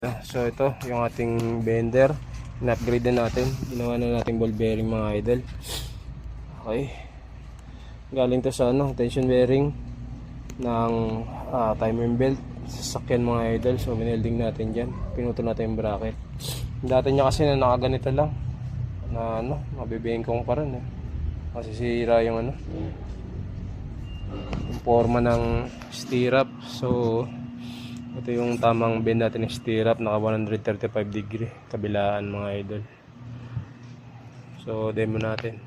So ito yung ating bender, in-upgrade na natin, ginawa na natin ball bearing mga idol. Okay, galing to sa tension bearing ng timer belt sa sasakyan mga idol. So binelding natin dyan, pinuto natin yung bracket. Dati niya kasi na nakaganito lang na mabibengkong pa rin kasi sira yung yung forma ng stirrup. So ito yung tamang bend natin ng stirrup, naka 135 degree kabilaan mga idol. So demo natin.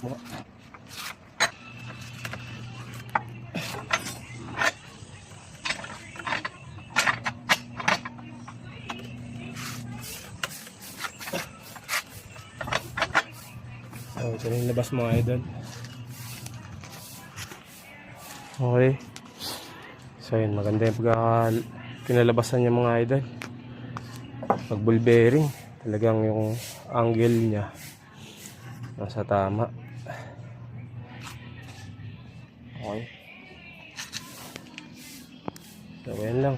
Mo. So, ito yung labas mga idol. Okay. So, yun. Maganda yung pinalabasan niya mga idol. Pag ball bearing, talagang yung angle niya nasa tama. Okay. So, yan lang.